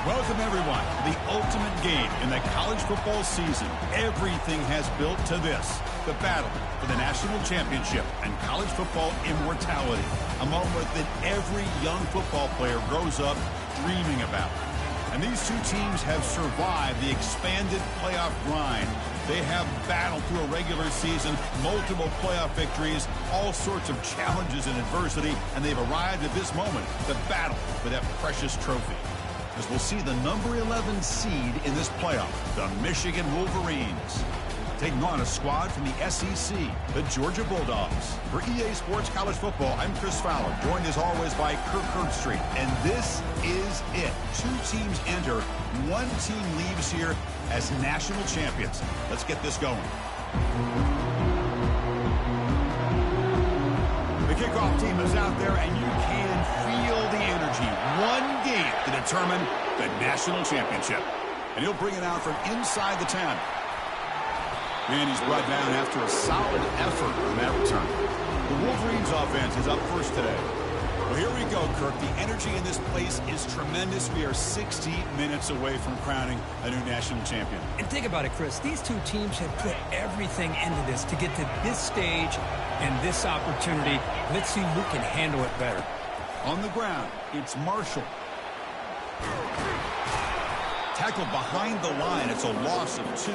Welcome, everyone, to the ultimate game in the college football season. Everything has built to this, the battle for the national championship and college football immortality, a moment that every young football player grows up dreaming about. And these two teams have survived the expanded playoff grind. They have battled through a regular season, multiple playoff victories, all sorts of challenges and adversity, and they've arrived at this moment, the battle for that precious trophy. As we'll see the number 11 seed in this playoff, the Michigan Wolverines, taking on a squad from the SEC, the Georgia Bulldogs. For EA Sports College Football, I'm Chris Fowler, joined as always by Kirk Herbstreit. And this is it. Two teams enter, one team leaves here as national champions. Let's get this going. The kickoff team is out there, and you can feel the energy. One game to determine the national championship. And he'll bring it out from inside the 10. And he's brought down after a solid effort on that return. The Wolverines offense is up first today. Well, here we go, Kirk. The energy in this place is tremendous. We are 60 minutes away from crowning a new national champion. And think about it, Chris. These two teams have put everything into this to get to this stage and this opportunity. Let's see who can handle it better. On the ground, it's Marshall. Tackled behind the line. It's a loss of 2.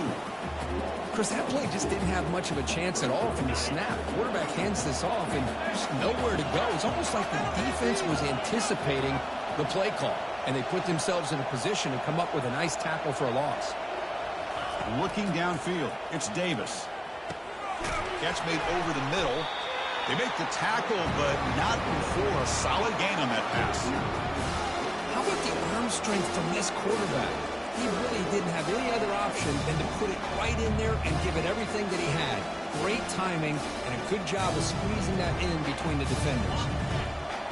Chris, that play just didn't have much of a chance at all from the snap. Quarterback hands this off and just nowhere to go. It's almost like the defense was anticipating the play call, and they put themselves in a position to come up with a nice tackle for a loss. Looking downfield, it's Davis. Catch made over the middle. They make the tackle, but not before a solid gain on that pass. How about the arm strength from this quarterback? He really didn't have any other option than to put it right in there and give it everything that he had. Great timing and a good job of squeezing that in between the defenders.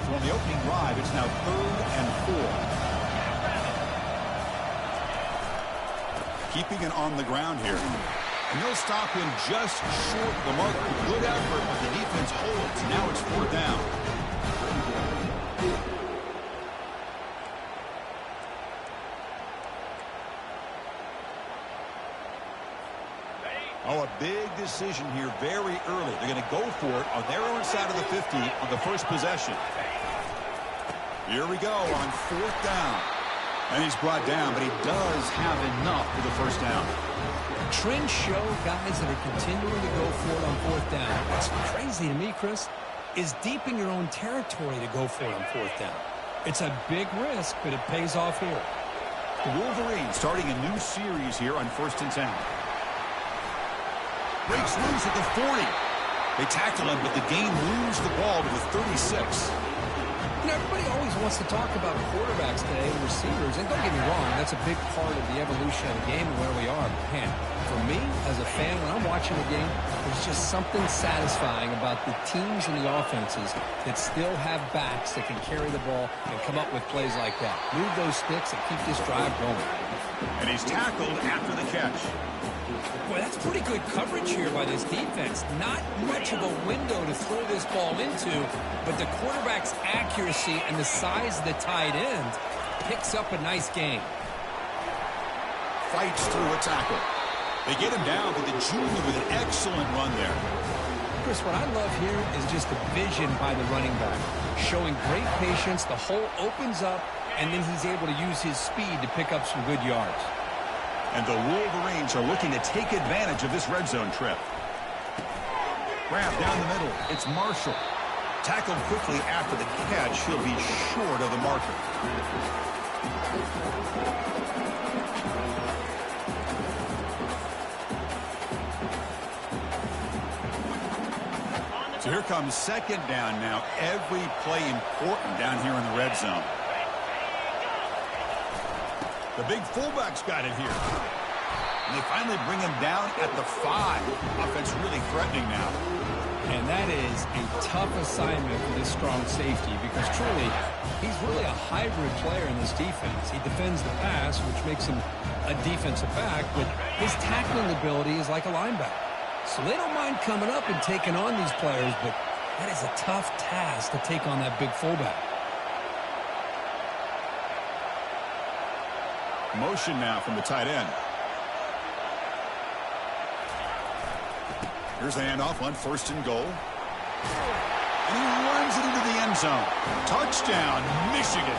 So on the opening drive, it's now 3rd and 4. Keeping it on the ground here. And they'll stop him just short of the mark. Good effort, but the defense holds. Now it's 4th down. Oh, a big decision here very early. They're going to go for it on their own side of the 50 on the first possession. Here we go on 4th down. And he's brought down, but he does have enough for the first down. Trends show guys that are continuing to go for it on 4th down. What's crazy to me, Chris, is deep in your own territory to go for it on 4th down. It's a big risk, but it pays off here. The Wolverines starting a new series here on 1st and 10. Breaks loose at the 40. They tackle him, but the game moves the ball to the 36. You know, everybody always wants to talk about quarterbacks today and receivers, and don't get me wrong, that's a big part of the evolution of the game and where we are. But man, for me, as a fan, when I'm watching the game, there's just something satisfying about the teams and the offenses that still have backs that can carry the ball and come up with plays like that. Move those sticks and keep this drive going. And he's tackled after the catch. Boy, that's pretty good coverage here by this defense. Not much of a window to throw this ball into, but the quarterback's accuracy and the size of the tight end picks up a nice gain. Fights through a tackle. They get him down, but the junior with an excellent run there. Chris, what I love here is just the vision by the running back. Showing great patience, the hole opens up, and then he's able to use his speed to pick up some good yards. And the Wolverines are looking to take advantage of this red zone trip. Grab down the middle. It's Marshall. Tackled quickly after the catch. He'll be short of the marker. So here comes 2nd down now. Every play important down here in the red zone. The big fullback's got it here. And they finally bring him down at the 5. Offense really threatening now. And that is a tough assignment for this strong safety because truly, he's really a hybrid player in this defense. He defends the pass, which makes him a defensive back, but his tackling ability is like a linebacker. So they don't mind coming up and taking on these players, but that is a tough task to take on that big fullback. Motion now from the tight end. Here's the handoff on 1st and goal. And he runs it into the end zone. Touchdown, Michigan.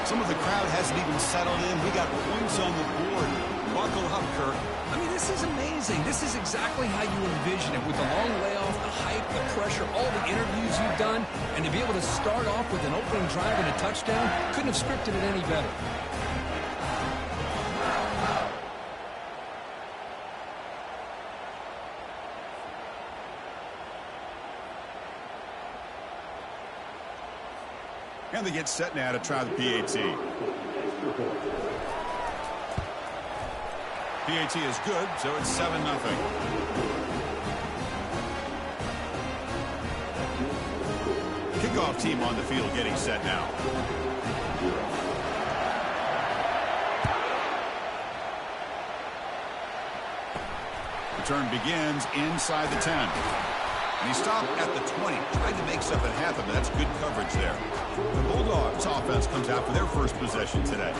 Some of the crowd hasn't even settled in. We got points on the board. Buckle up, Kirk. I mean, this is amazing. This is exactly how you envision it, with the long layoff, the hype, the pressure, all the interviews you've done, and to be able to start off with an opening drive and a touchdown, couldn't have scripted it any better. And they get set now to try the PAT. PAT is good, so it's 7-0. Kickoff team on the field getting set now. Return begins inside the 10. And he stopped at the 20, trying to make something happen, but that's good coverage there. The Bulldogs offense comes out for their first possession today.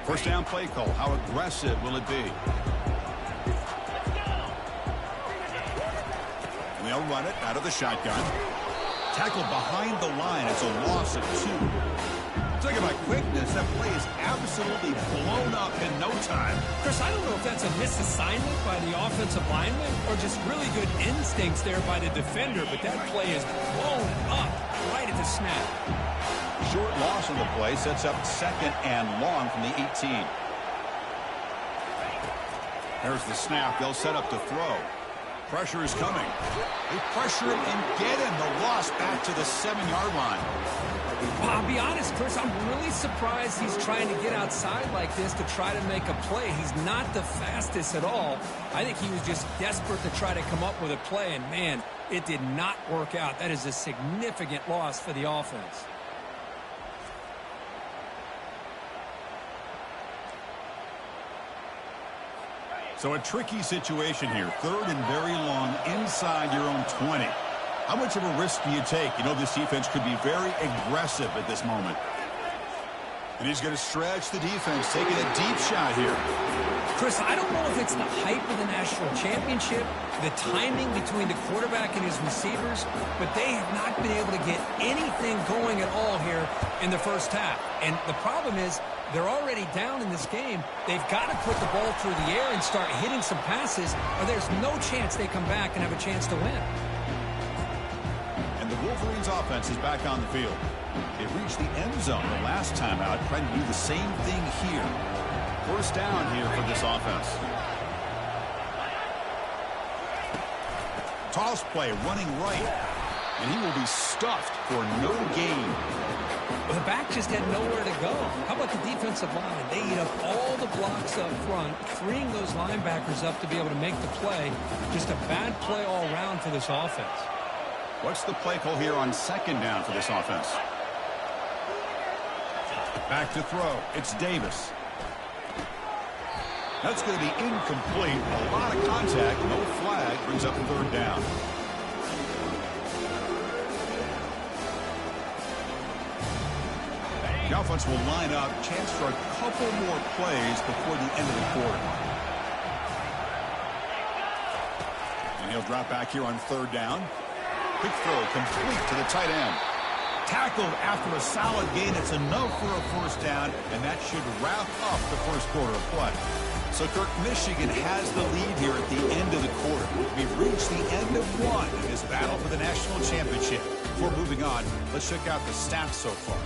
First down play call. How aggressive will it be? And they'll run it out of the shotgun. Tackled behind the line. It's a loss of 2. Talking about quickness, that play is absolutely blown up in no time. Chris, I don't know if that's a misassignment by the offensive lineman or just really good instincts there by the defender, but that play is blown up right at the snap. Short loss on the play sets up 2nd and long from the 18. There's the snap. They'll set up to throw. Pressure is coming. They pressure him and get him. The loss back to the 7-yard line. Well, I'll be honest, Chris, I'm really surprised he's trying to get outside like this to try to make a play. He's not the fastest at all. I think he was just desperate to try to come up with a play, and, man, it did not work out. That is a significant loss for the offense. So a tricky situation here. 3rd and very long inside your own 20. How much of a risk do you take? You know, this defense could be very aggressive at this moment. And he's going to stretch the defense, taking a deep shot here. Chris, I don't know if it's the hype of the national championship, the timing between the quarterback and his receivers, but they have not been able to get anything going at all here in the first half. And the problem is they're already down in this game. They've got to put the ball through the air and start hitting some passes, or there's no chance they come back and have a chance to win. And the Wolverines offense is back on the field. They reached the end zone the last time out, trying to do the same thing here. First down here for this offense. Toss play running right. And he will be stuffed for no gain. Well, the back just had nowhere to go. How about the defensive line? They eat up all the blocks up front, freeing those linebackers up to be able to make the play. Just a bad play all around for this offense. What's the play call here on 2nd down for this offense? Back to throw. It's Davis. That's going to be incomplete. A lot of contact. No flag. Brings up 3rd down. The offense will line up. Chance for a couple more plays before the end of the quarter. And he'll drop back here on 3rd down. Quick throw complete to the tight end. Tackled after a solid gain. It's enough for a first down, and that should wrap up the first quarter of play. So, Kirk, Michigan has the lead here at the end of the quarter. We've reached the end of one in this battle for the national championship. Before moving on, let's check out the stats so far.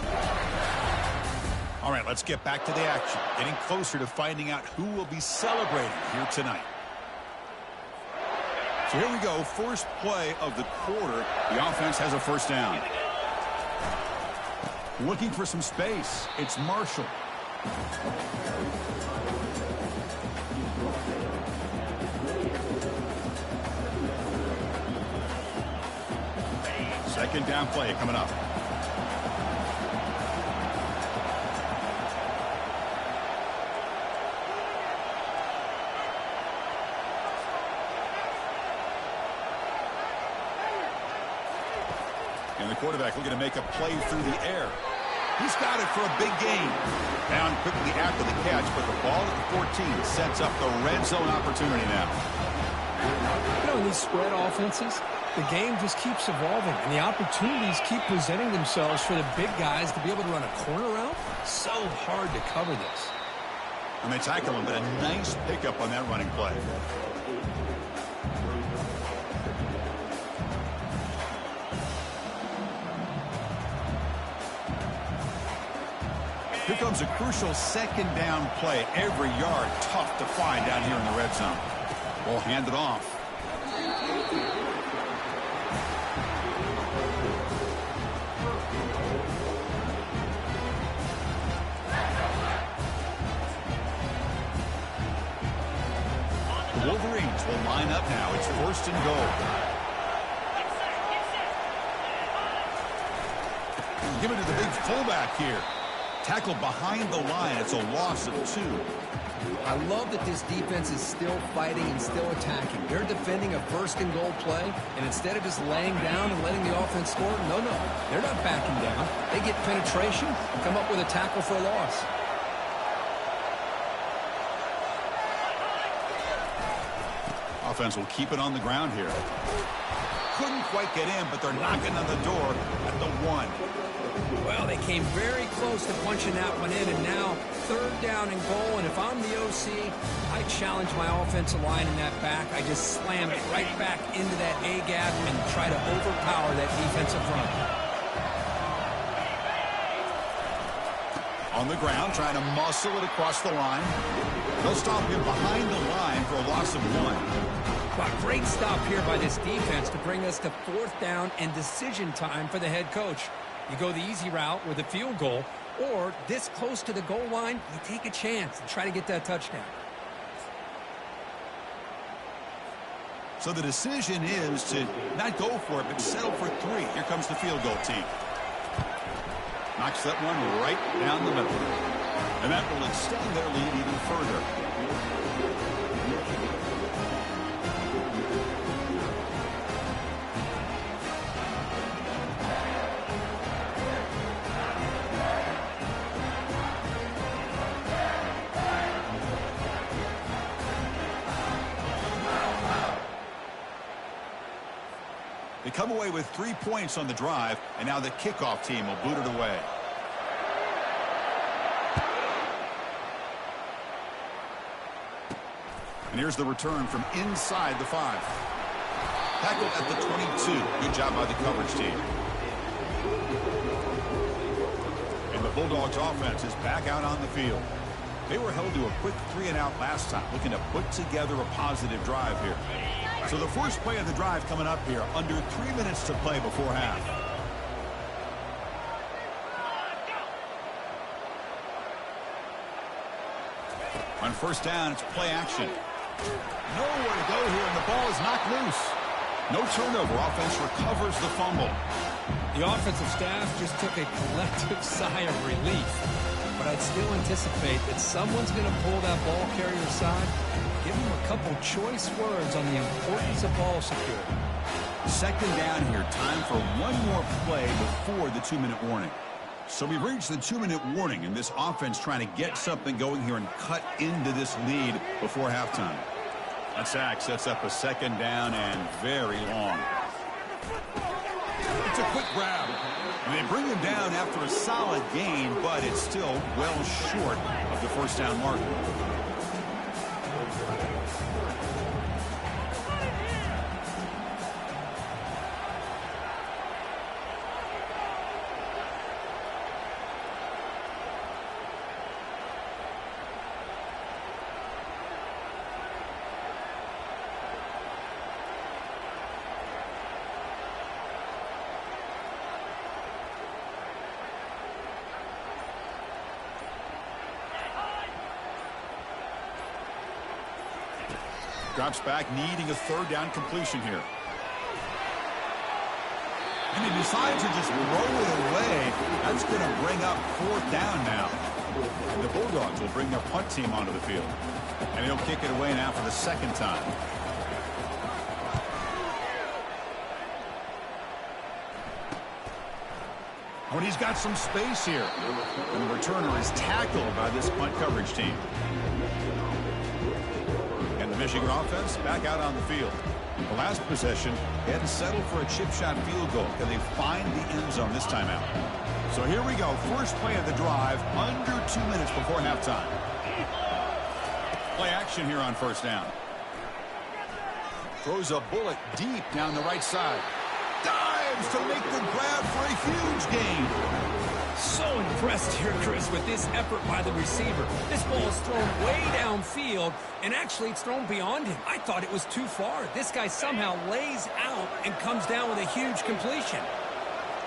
All right, let's get back to the action. Getting closer to finding out who will be celebrating here tonight. So here we go. First play of the quarter. The offense has a first down. Looking for some space. It's Marshall. Second down play coming up. And the quarterback looking to make a play through the air. He's got it for a big gain. Down quickly after the catch, but the ball at the 14 sets up the red zone opportunity now. You know, in these spread offenses, the game just keeps evolving, and the opportunities keep presenting themselves for the big guys to be able to run a corner route. So hard to cover this. And they tackle him, but a nice pickup on that running play. Here comes a crucial second down play. Every yard tough to find down here in the red zone. Ball handed off. The Wolverines will line up now. It's 1st and goal. Give it to the big fullback here. Tackled behind the line. It's a loss of 2. I love that this defense is still fighting and still attacking. They're defending a 1st and goal play, and instead of just laying down and letting the offense score, no, they're not backing down. They get penetration and come up with a tackle for a loss. Offense will keep it on the ground here. Couldn't quite get in, but they're knocking on the door at the 1. Well, they came very close to punching that one in, and now 3rd down and goal. And if I'm the OC, I challenge my offensive line in that back. I just slam it right back into that A-gap and try to overpower that defensive front. On the ground, trying to muscle it across the line. They'll stop him behind the line for a loss of 1. Well, great stop here by this defense to bring us to 4th down and decision time for the head coach. You go the easy route with a field goal, or this close to the goal line, you take a chance and try to get that touchdown. So the decision is to not go for it, but settle for 3. Here comes the field goal team. Knocks that one right down the middle. And that will extend their lead even further. They come away with 3 points on the drive, and now the kickoff team will boot it away. And here's the return from inside the 5. Tackled at the 22. Good job by the coverage team. And the Bulldogs offense is back out on the field. They were held to a quick 3-and-out last time, looking to put together a positive drive here. So the first play of the drive coming up here, under 3 minutes to play before half. On 1st down, it's play action. Nowhere to go here, and the ball is knocked loose. No turnover. Offense recovers the fumble. The offensive staff just took a collective sigh of relief. But I'd still anticipate that someone's going to pull that ball carrier aside, give him a couple choice words on the importance of ball security. 2nd down here. Time for one more play before the 2-minute warning. So we've reached the 2-minute warning, and this offense trying to get something going here and cut into this lead before halftime. That sack sets up a 2nd down and very long. It's a quick grab. And they bring him down after a solid gain, but it's still well short of the 1st down marker. Drops back, needing a 3rd down completion here. And he decides to just roll it away. That's going to bring up 4th down now. And the Bulldogs will bring their punt team onto the field. And he'll kick it away now for the 2nd time. When he's got some space here. And the returner is tackled by this punt coverage team. And the Michigan offense back out on the field. The last possession, they had to settle for a chip shot field goal. Can they find the end zone this time out? So here we go. First play of the drive, under 2 minutes before halftime. Play action here on first down. Throws a bullet deep down the right side. Dives to make the grab for a huge gain. So impressed here, Chris, with this effort by the receiver. This ball is thrown way downfield, and actually it's thrown beyond him. I thought it was too far. This guy somehow lays out and comes down with a huge completion.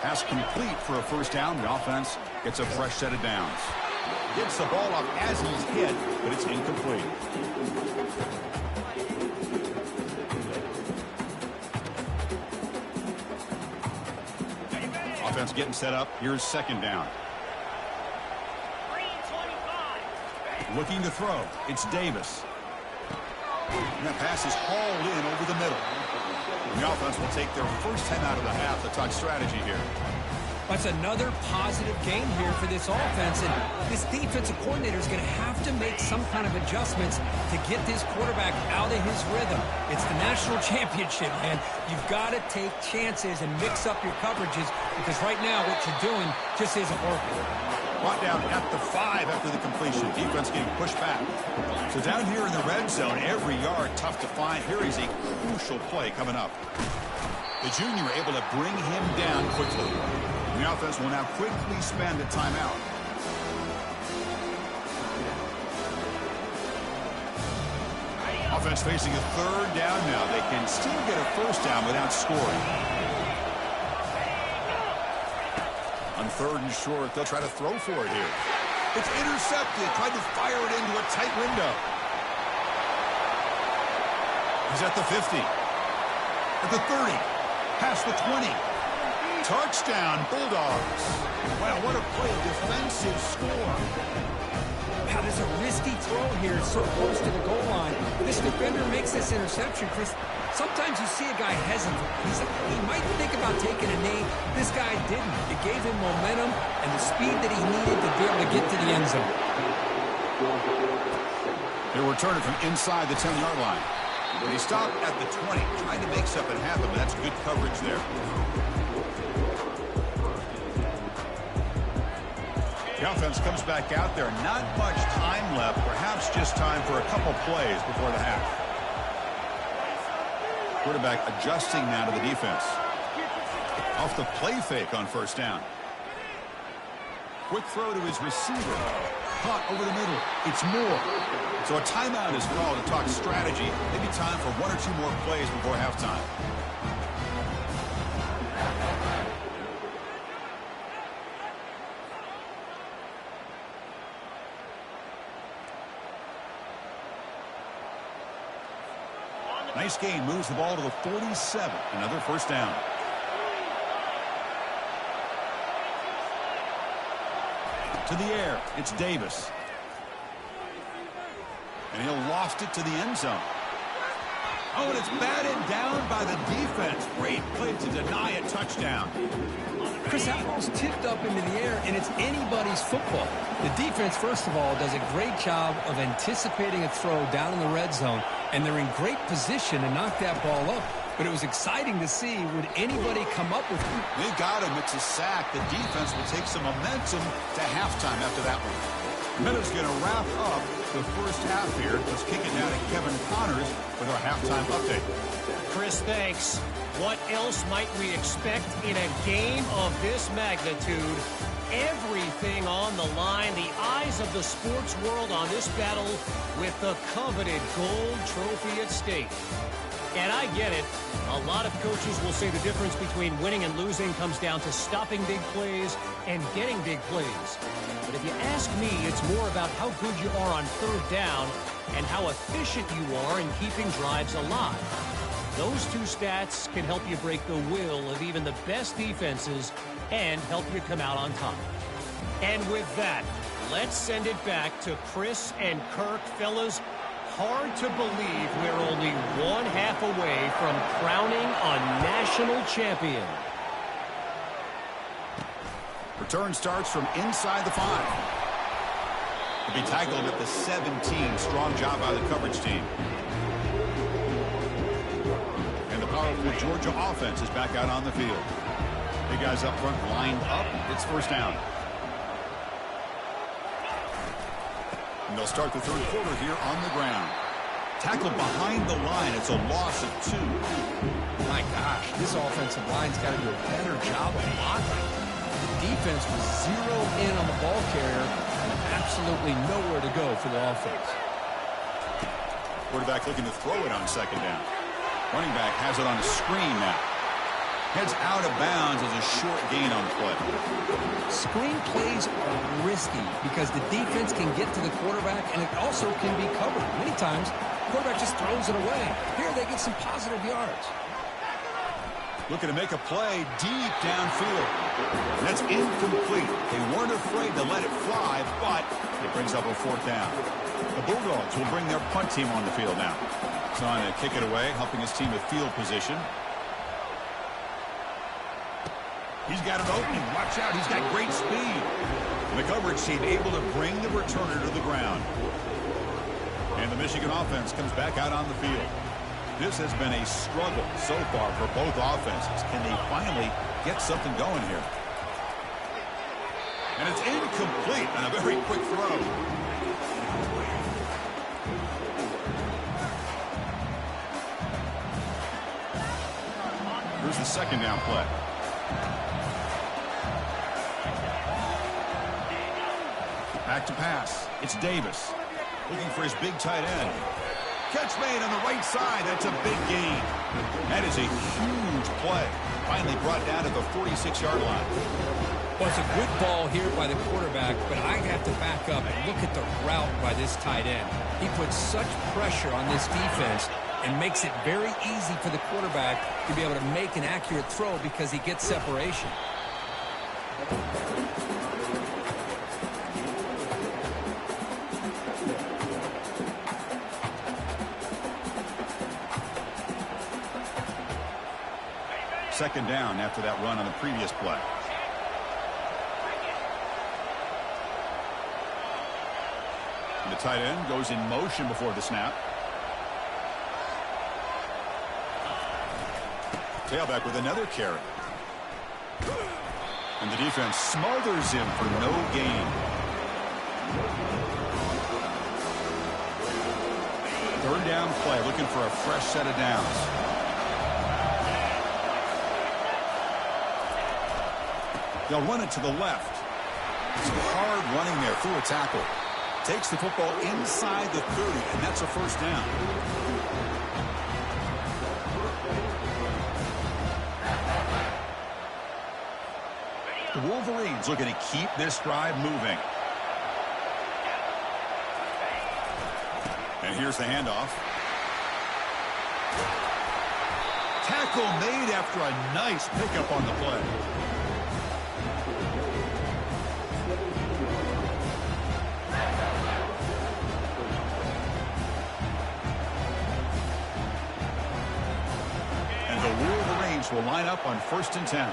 Pass complete for a first down. The offense gets a fresh set of downs. Gets the ball up as he's hit, but it's incomplete. Offense getting set up. Here's second down. Looking to throw. It's Davis. And that pass is hauled in over the middle. And the offense will take their first 10 out of the half to talk strategy here. That's another positive game here for this offense, and this defensive coordinator is going to have to make some kind of adjustments to get this quarterback out of his rhythm. It's the national championship, man. You've got to take chances and mix up your coverages, because right now what you're doing just isn't working. Brought down at the 5 after the completion. Defense getting pushed back. So down here in the red zone, every yard tough to find. Here is a crucial play coming up. The junior able to bring him down quickly. And the offense will now quickly spend a timeout. Offense facing a third down now. They can still get a first down without scoring. On third and short, they'll try to throw for it here. It's intercepted. Tried to fire it into a tight window. He's at the 50. At the 30. Past the 20. Touchdown, Bulldogs. Wow, what a play. Defensive score. Wow, there's a risky throw here so close to the goal line. This defender makes this interception, Chris. Sometimes you see a guy hesitant. He might think about taking a knee. This guy didn't. It gave him momentum and the speed that he needed to be able to get to the end zone. They'll return it from inside the 10-yard line. They stop at the 20, trying to make something happen, but that's good coverage there. The offense comes back out there. Not much time left. Perhaps just time for a couple plays before the half. Quarterback adjusting now to the defense. Off the play fake on first down. Quick throw to his receiver. Caught over the middle. It's Moore. So a timeout is called to talk strategy. Maybe time for one or two more plays before halftime. Nice gain. Moves the ball to the 47. Another first down. To the air. It's Davis. And he'll loft it to the end zone. Oh, and it's batted down by the defense. Great play to deny a touchdown. Chris, that ball's tipped up into the air, and it's anybody's football. The defense, first of all, does a great job of anticipating a throw down in the red zone, and they're in great position to knock that ball up. But it was exciting to see. Would anybody come up with it? They got him. It's a sack. The defense will take some momentum to halftime after that one. Minutes going to wrap up the first half here. Let's kick it down to Kevin Connors with our halftime update. Chris, thanks. What else might we expect in a game of this magnitude? Everything on the line. The eyes of the sports world on this battle with the coveted gold trophy at stake. And I get it. A lot of coaches will say the difference between winning and losing comes down to stopping big plays and getting big plays. But if you ask me, it's more about how good you are on third down and how efficient you are in keeping drives alive. Those two stats can help you break the will of even the best defenses and help you come out on top. And with that, let's send it back to Chris and Kirk. Fellas, hard to believe we're only one half away from crowning a national champion. Return starts from inside the 5. He'll be tackled at the 17. Strong job by the coverage team. And the powerful Georgia offense is back out on the field. Big guys up front lined up. It's first down. And they'll start the third quarter here on the ground. Tackled behind the line. It's a loss of 2. My gosh, this offensive line's got to do a better job of blocking. The defense was zeroed in on the ball carrier and absolutely nowhere to go for the offense. Quarterback looking to throw it on second down. Running back has it on a screen now. Heads out of bounds as a short gain on the play. Screen plays are risky because the defense can get to the quarterback and it also can be covered. Many times, the quarterback just throws it away. Here they get some positive yards. Looking to make a play deep downfield. And that's incomplete. They weren't afraid to let it fly, but it brings up a fourth down. The Bulldogs will bring their punt team on the field now. Trying to kick it away, helping his team with field position. He's got an opening. Watch out. He's got great speed. And the coverage team able to bring the returner to the ground. And the Michigan offense comes back out on the field. This has been a struggle so far for both offenses. Can they finally get something going here? And it's incomplete on a very quick throw. Here's the second down play. Back to pass. It's Davis. Looking for his big tight end. Catch made on the right side. That's a big gain. That is a huge play. Finally brought down to the 46-yard line. Well, it's a good ball here by the quarterback, but I have to back up and look at the route by this tight end. He puts such pressure on this defense and makes it very easy for the quarterback to be able to make an accurate throw because he gets separation. Second down after that run on the previous play. And the tight end goes in motion before the snap. Tailback with another carry. And the defense smothers him for no gain. Third down play, looking for a fresh set of downs. They'll run it to the left. Some hard running there through a tackle. Takes the football inside the 30, and that's a first down. The Wolverines looking to keep this drive moving. And here's the handoff. Tackle made after a nice pickup on the play. Will line up on 1st and 10.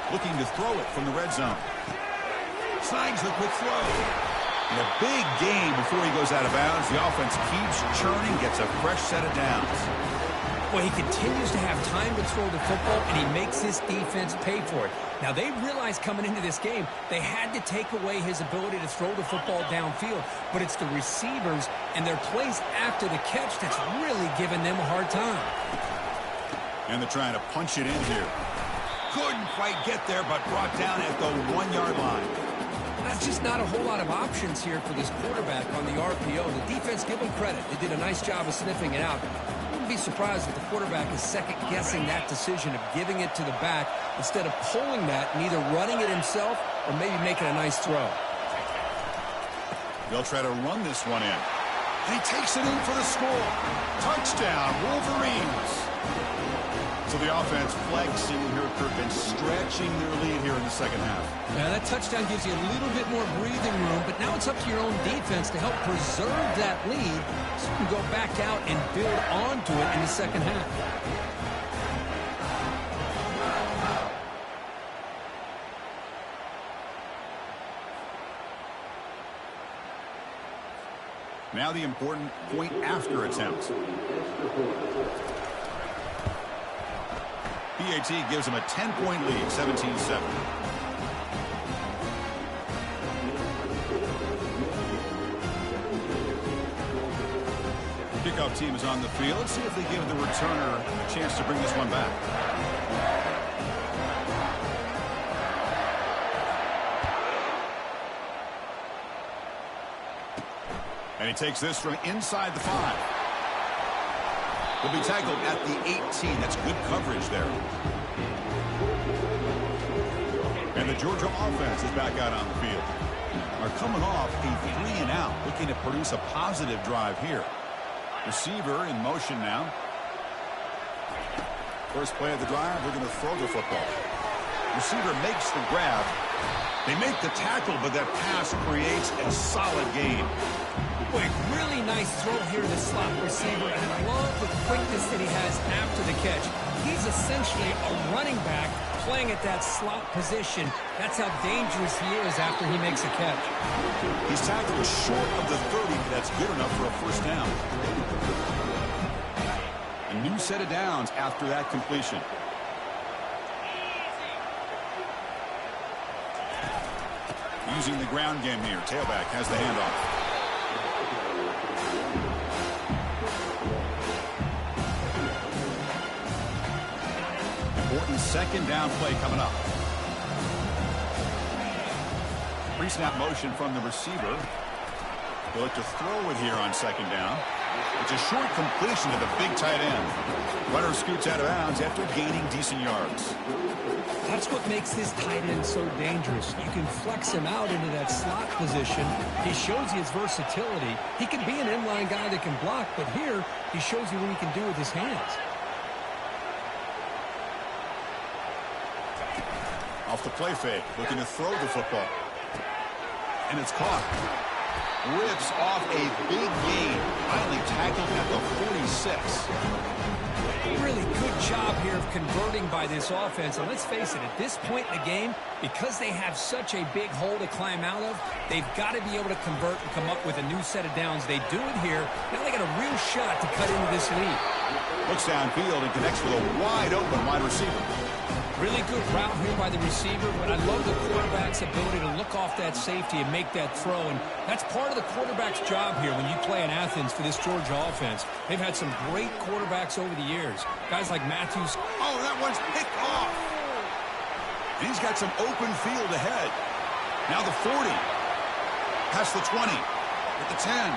Looking to throw it from the red zone. Snags the quick throw. And a big gain before he goes out of bounds. The offense keeps churning, gets a fresh set of downs. Well, he continues to have time to throw the football, and he makes his defense pay for it. Now, they realized coming into this game they had to take away his ability to throw the football downfield, but it's the receivers and their plays after the catch that's really giving them a hard time. And they're trying to punch it in here. Couldn't quite get there, but brought down at the 1-yard line. That's just not a whole lot of options here for this quarterback on the RPO. The defense, give them credit. They did a nice job of sniffing it out. I wouldn't be surprised if the quarterback is second-guessing that decision of giving it to the back instead of pulling that and either running it himself or maybe making a nice throw. They'll try to run this one in. And he takes it in for the score. Touchdown, Wolverines. So the offense flexing here, Kirk, and stretching their lead here in the second half. Now that touchdown gives you a little bit more breathing room, but now it's up to your own defense to help preserve that lead so you can go back out and build onto it in the second half. Now the important point after attempt. PAT gives him a 10-point lead, 17-7. Kickoff team is on the field. Let's see if they give the returner a chance to bring this one back. And he takes this from inside the 5. Will be tackled at the 18. That's good coverage there. And the Georgia offense is back out on the field. Are coming off a 3-and-out, looking to produce a positive drive here. Receiver in motion now. First play of the drive, we're going to throw the football. Receiver makes the grab. They make the tackle, but that pass creates a solid gain. Boy, really nice throw here to the slot receiver, and I love the quickness that he has after the catch. He's essentially a running back playing at that slot position. That's how dangerous he is after he makes a catch. He's tackled short of the 30, but that's good enough for a first down. A new set of downs after that completion. Using the ground game here. Tailback has the handoff. Important second down play coming up. Pre-snap motion from the receiver. He'll look to throw it here on second down. It's a short completion to the big tight end. Runner scoots out of bounds after gaining decent yards. That's what makes this tight end so dangerous. You can flex him out into that slot position. He shows you his versatility. He can be an inline guy that can block, but here he shows you what he can do with his hands. Off the play fake, looking to throw the football. And it's caught. Rips off a big gain. Finally tackled at the 46. Really good job here of converting by this offense. And let's face it, at this point in the game, because they have such a big hole to climb out of, they've got to be able to convert and come up with a new set of downs. They do it here. Now they got a real shot to cut into this lead. Looks downfield and connects with a wide open wide receiver. Really good route here by the receiver, but I love the quarterback's ability to look off that safety and make that throw, and that's part of the quarterback's job here when you play in Athens for this Georgia offense. They've had some great quarterbacks over the years. Guys like Matthews. Oh, that one's picked off. And he's got some open field ahead. Now the 40. Past the 20. At the 10.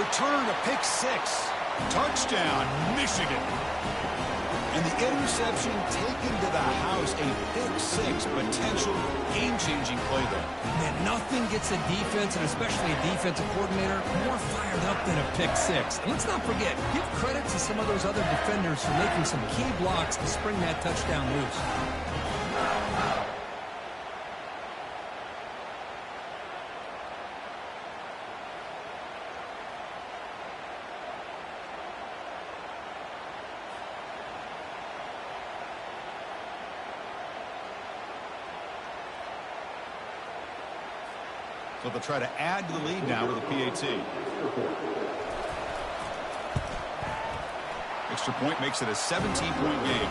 Return to pick 6. Touchdown, Michigan. And the interception taken to the house, a pick 6, potential game-changing play there. Man, nothing gets a defense, and especially a defensive coordinator, more fired up than a pick 6. And let's not forget, give credit to some of those other defenders for making some key blocks to spring that touchdown loose. So they'll try to add to the lead now with a PAT. Extra point makes it a 17-point game.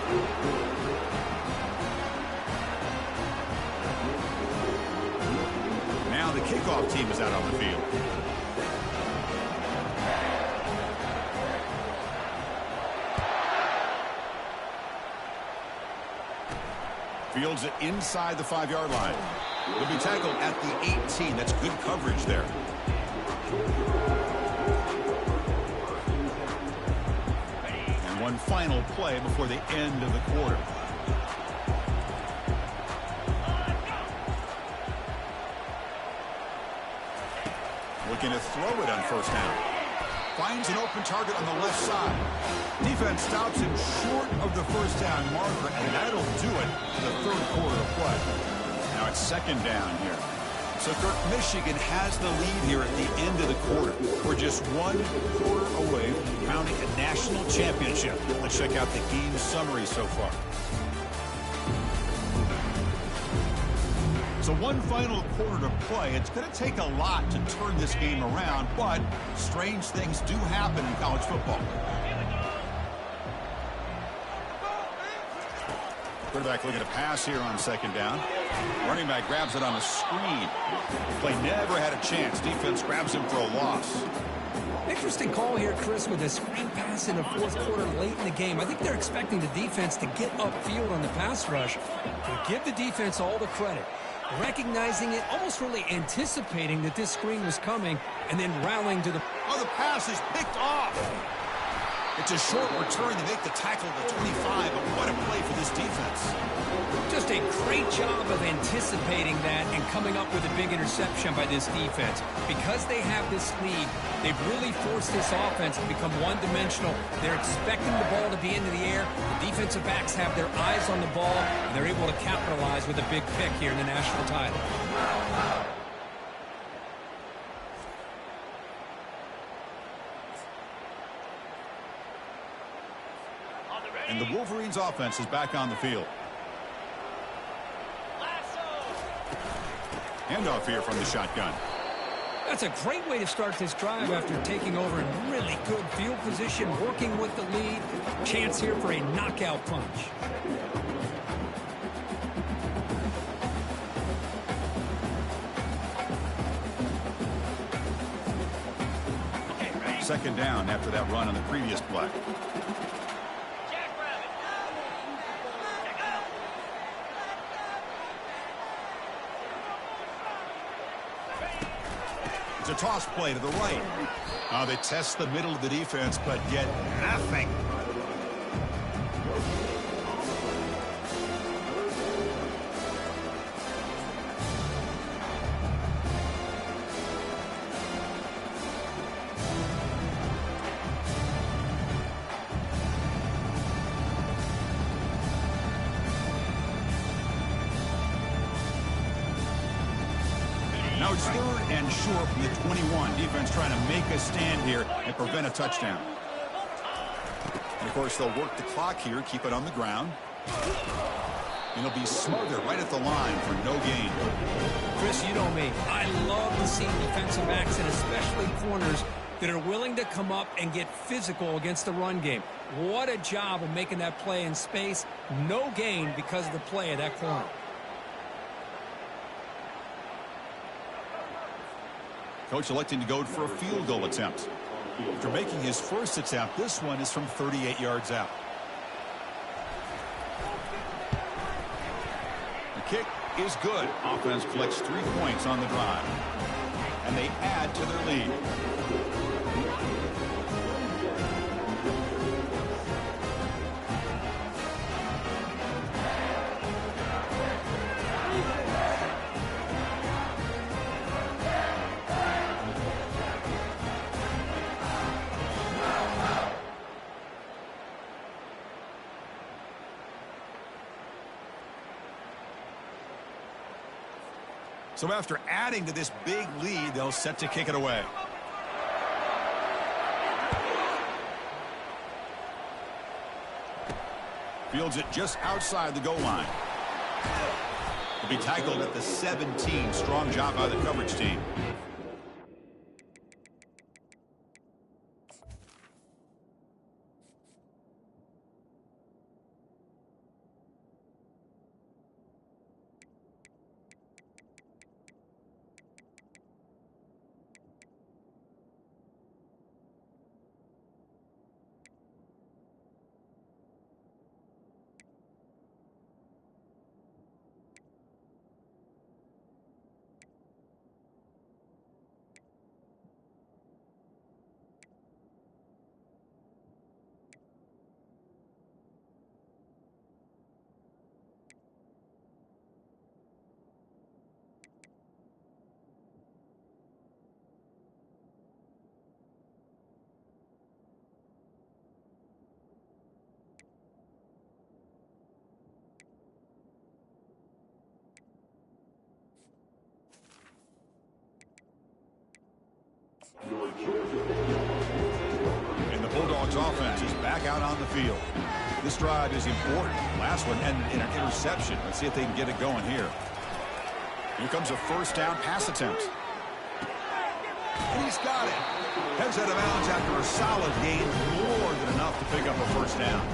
Now the kickoff team is out on the field. Fields it inside the 5-yard line. He'll be tackled at the 18. That's good coverage there. And one final play before the end of the quarter. Looking to throw it on first down. Finds an open target on the left side. Defense stops him short of the first down marker, and that'll do it for the third quarter of play. Now it's second down here. So, Kirk, Michigan has the lead here at the end of the quarter. We're just one quarter away from crowning a national championship. Let's check out the game summary so far. So one final quarter to play. It's going to take a lot to turn this game around, but strange things do happen in college football. Quarterback looking to pass here on second down. Running back grabs it on a screen. Play never had a chance. Defense grabs him for a loss. Interesting call here, Chris, with a screen pass in the fourth quarter late in the game. I think they're expecting the defense to get upfield on the pass rush. And give the defense all the credit. Recognizing it, almost really anticipating that this screen was coming, and then rallying to the... Oh, the pass is picked off. It's a short return to make the tackle to 25, but what a play for this defense. Just a great job of anticipating that and coming up with a big interception by this defense. Because they have this lead, they've really forced this offense to become one-dimensional. They're expecting the ball to be into the air. The defensive backs have their eyes on the ball, and they're able to capitalize with a big pick here in the national title. And the Wolverines offense is back on the field. Handoff here from the shotgun. That's a great way to start this drive after taking over in really good field position, working with the lead. Chance here for a knockout punch. Second down after that run on the previous play. It's a toss play to the right. They test the middle of the defense, but get nothing. Now it's third and short from the 21. Defense trying to make a stand here and prevent a touchdown. And, of course, they'll work the clock here, keep it on the ground. And it'll be Smothered right at the line for no gain. Chris, you know me. I love to see defensive backs and especially corners that are willing to come up and get physical against the run game. What a job of making that play in space. No gain because of the play of that corner. Coach electing to go for a field goal attempt. After making his first attempt, this one is from 38 yards out. The kick is good. Offense collects 3 points on the drive. And they add to their lead. So after adding to this big lead, they'll set to kick it away. Fields it just outside the goal line. He'll be tackled at the 17. Strong job by the coverage team. And the Bulldogs offense is back out on the field. This drive is important. Last one ended in an interception. Let's see if they can get it going here. Here comes a first down pass attempt. And he's got it. Heads out of bounds after a solid gain, more than enough to pick up a first down.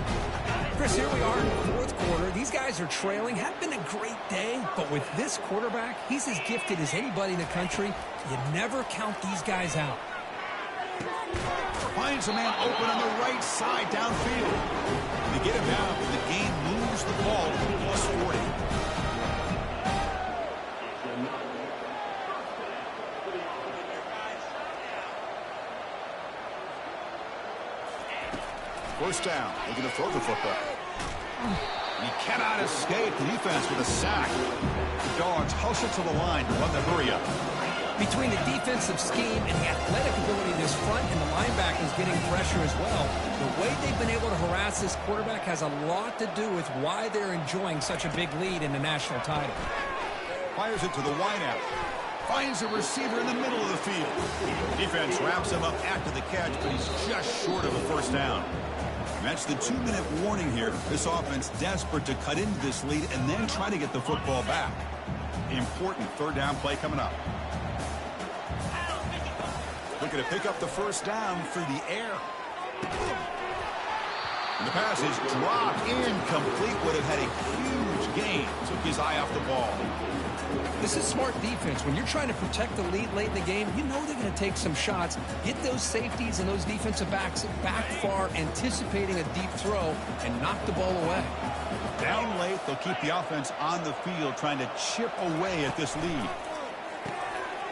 Chris, here we are in the fourth quarter. These guys are trailing. Had been a great day, but with this quarterback, he's as gifted as anybody in the country. You never count these guys out. Finds a man open on the right side downfield. They get him down. The game moves the ball to plus 40. First down. They're going to throw the football. And he cannot escape the defense with a sack. The Dogs hustle to the line to run the hurry up. Between the defensive scheme and the athletic ability of this front and the linebackers getting pressure as well, the way they've been able to harass this quarterback has a lot to do with why they're enjoying such a big lead in the national title. Fires it to the wideout. Finds a receiver in the middle of the field. Defense wraps him up after the catch, but he's just short of a first down. And that's the 2-minute warning here. This offense desperate to cut into this lead and then try to get the football back. Important third down play coming up. Looking to pick up the first down through the air. And the pass is dropped incomplete. Would have had a huge gain. Took his eye off the ball. This is smart defense. When you're trying to protect the lead late in the game, you know they're going to take some shots, get those safeties and those defensive backs back far, anticipating a deep throw, and knock the ball away. Down late, they'll keep the offense on the field, trying to chip away at this lead.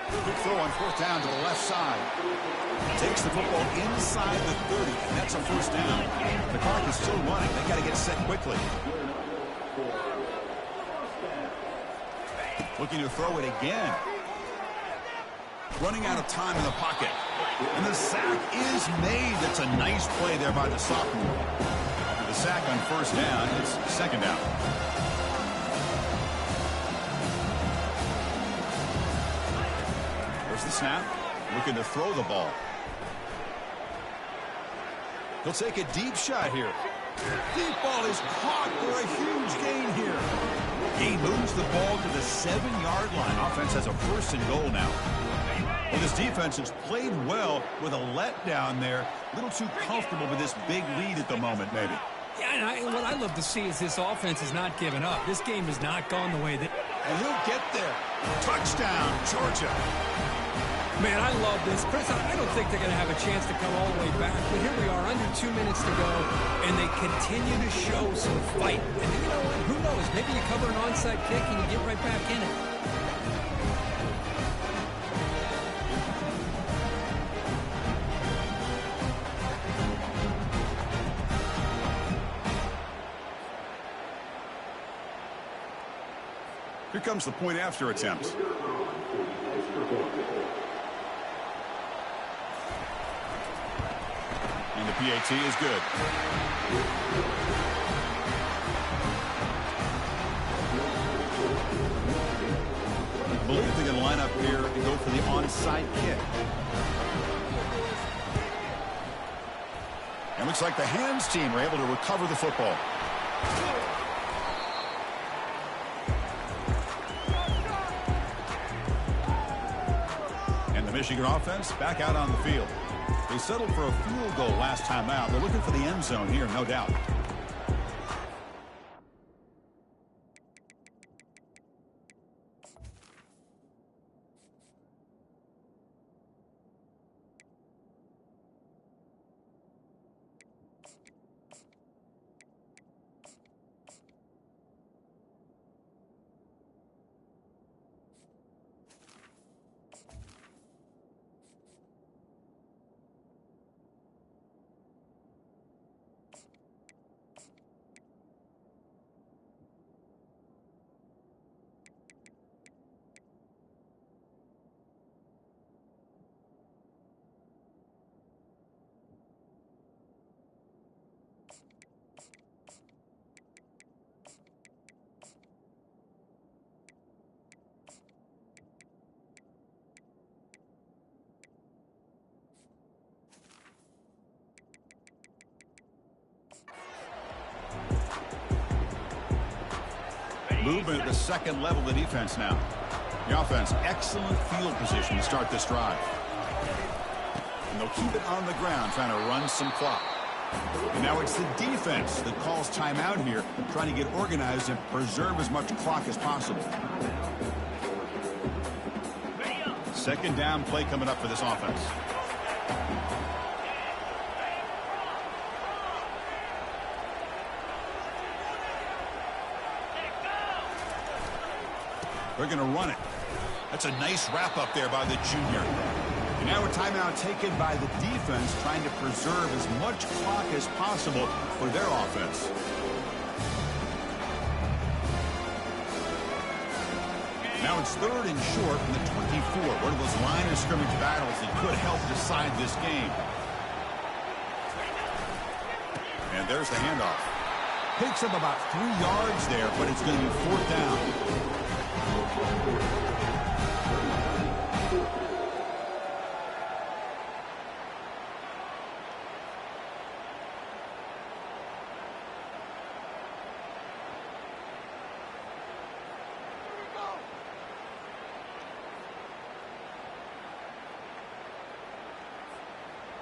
Quick throw on fourth down to the left side. Takes the football inside the 30, and that's a first down. The clock is still running. They got to get set quickly. Looking to throw it again. Running out of time in the pocket. And the sack is made. That's a nice play there by the sophomore. After the sack on first down, it's second down. There's the snap. Looking to throw the ball. He'll take a deep shot here. Deep ball is caught for a huge gain here. He moves the ball to the 7-yard line. Offense has a first and goal now. Well, this defense has played well with a letdown there. A little too comfortable with this big lead at the moment, maybe. Yeah, and what I love to see is this offense is not giving up. This game has not gone the way that... And he'll get there. Touchdown, Georgia. Man, I love this. Chris, I don't think they're going to have a chance to come all the way back. But here we are, under 2 minutes to go, and they continue to show some fight. And you know what? Who knows? Maybe you cover an onside kick and you get right back in it. Here comes the point after attempt. And the PAT is good. I believe they're going to line up here and go for the onside kick. And looks like the hands team are able to recover the football. And the Michigan offense back out on the field. They settled for a field goal last time out. They're looking for the end zone here, no doubt. Movement at the second level of the defense now. The offense, excellent field position to start this drive. And they'll keep it on the ground, trying to run some clock. And now it's the defense that calls timeout here, trying to get organized and preserve as much clock as possible. Second down play coming up for this offense. They're going to run it. That's a nice wrap up there by the junior. And now a timeout taken by the defense, trying to preserve as much clock as possible for their offense. Now it's third and short from the 24. One of those line of scrimmage battles that could help decide this game. And there's the handoff. Picks up about 3 yards there, but it's going to be fourth down.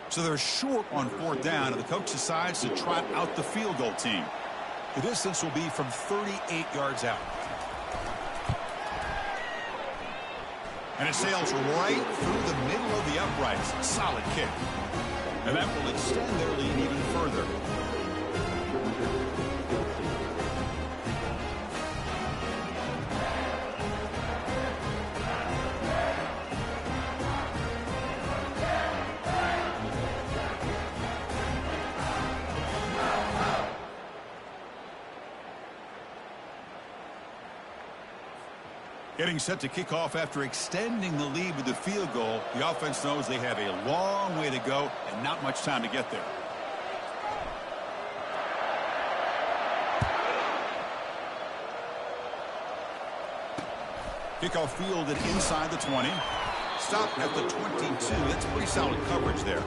So they're short on fourth down, and the coach decides to trot out the field goal team. The distance will be from 38 yards out. And it sails right through the middle of the uprights. Solid kick. And that will extend their lead even further. Getting set to kick off after extending the lead with the field goal. The offense knows they have a long way to go and not much time to get there. Kickoff fielded inside the 20. Stopped at the 22. That's pretty solid coverage there.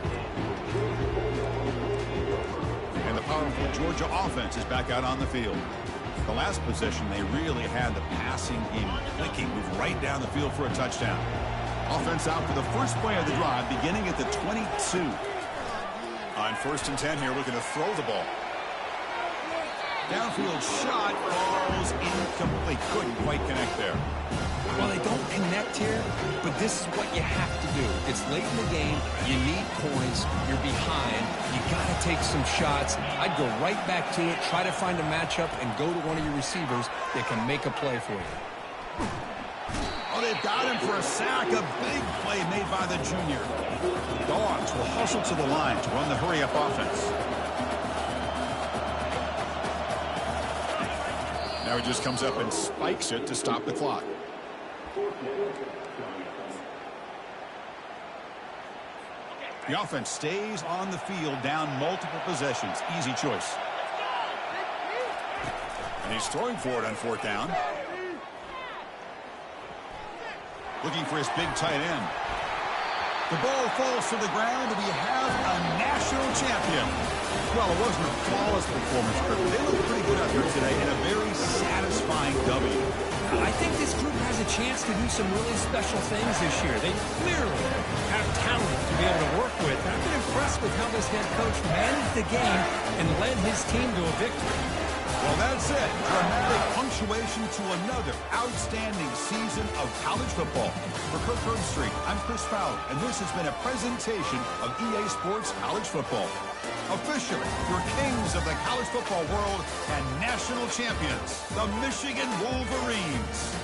And the powerful Georgia offense is back out on the field. The last possession, they really had the passing game clicking, moved right down the field for a touchdown. Offense out for the first play of the drive, beginning at the 22. On 1st and 10 here, looking to throw the ball. Downfield shot falls incomplete. Couldn't quite connect there. Well, they don't connect here, but this is what you have to do. It's late in the game. You need points. You're behind. You got to take some shots. I'd go right back to it, try to find a matchup, and go to one of your receivers that can make a play for you. Oh, they've got him for a sack. A big play made by the junior. Dogs will hustle to the line to run the hurry-up offense. Now he just comes up and spikes it to stop the clock. The offense stays on the field, down multiple possessions. Easy choice. And he's throwing for it on 4th down. Looking for his big tight end. The ball falls to the ground, and we have a national champion. Well, it wasn't a flawless performance, but they look pretty good out here today in a very satisfying W. I think this group has a chance to do some really special things this year. They clearly have talent to be able to work with. I've been impressed with how this head coach managed the game and led his team to a victory. Well, that's it. Dramatic punctuation to another outstanding season of college football. For Kirk Herbstreit, I'm Chris Fowler, and this has been a presentation of EA Sports College Football. Officially, your kings of the college football world and national champions, the Michigan Wolverines.